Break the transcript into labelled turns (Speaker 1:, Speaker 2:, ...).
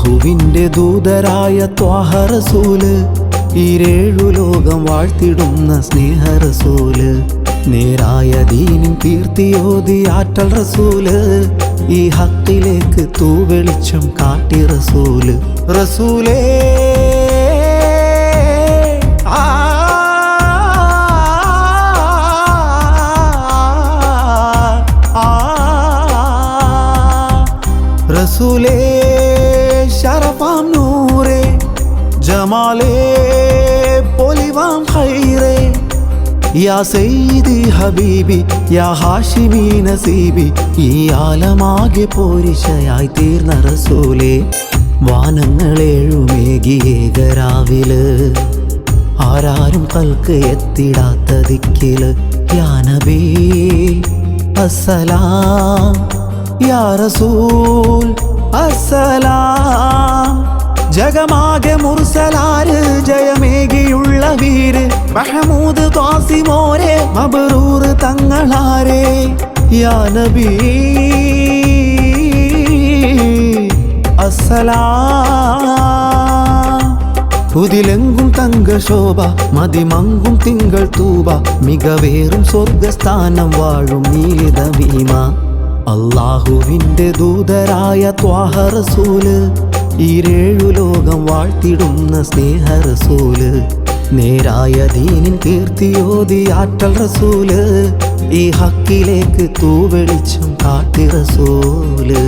Speaker 1: അല്ലാഹുവിൻ്റെ ദൂതരായ ത്വാഹ റസൂല്, ഈരേഴു ലോകം വാഴ്ത്തിടുന്ന സ്നേഹ റസൂല്, നേരായ ദീനിൻ കീർത്തിയോതി ആറ്റൽ റസൂല്, ഈ ഹക്കിലേക്ക് തൂവെളിച്ചം കാട്ടി റസൂല്. റസൂലേ റസൂലേ ശരഫാം നൂറേ, ജമാലേ പൊലിവാം ഖൈറേ, യാ സയ്യിദി ഹബീബി യാ ഹാഷിമി നസീബി, ഈ ആലമാകെ പോരിശയായി തീർന്ന റസൂലേ. വാനങ്ങളേഴുമേകിയേകരാവില്, ആരാരും കൽക്ക് എത്തിടാത്ത ദിക്കില്, യാ നബി അസ്സലാം യാ റസൂൽ അസ്സലാം. ജഗമാകെ മുർസലാര് ജയമേകിയുള്ള വീര്, മഹമൂദ് ത്വാസിമോരെ മബ്റൂർ തങ്ങളാരെ, യാ നബി അസ്സലാം. പുതിലെങ്കും തങ്ക ശോഭ മതിമങ്കും തിങ്കൾ തൂബ, മികവേറും സ്വർഗസ്ഥാനം വാഴും നീലിതമീമ. അല്ലാഹുവിൻ്റെ ദൂതരായ ത്വാഹ റസൂല്, ഈരേഴു ലോകം വാഴ്ത്തിടുന്ന സ്നേഹ റസൂല്, നേരായ ദീനിൻ കീർത്തിയോതി ആറ്റൽ റസൂല്, ഈ ഹക്കിലേക്ക് തൂവെളിച്ചം കാട്ടി റസൂല്.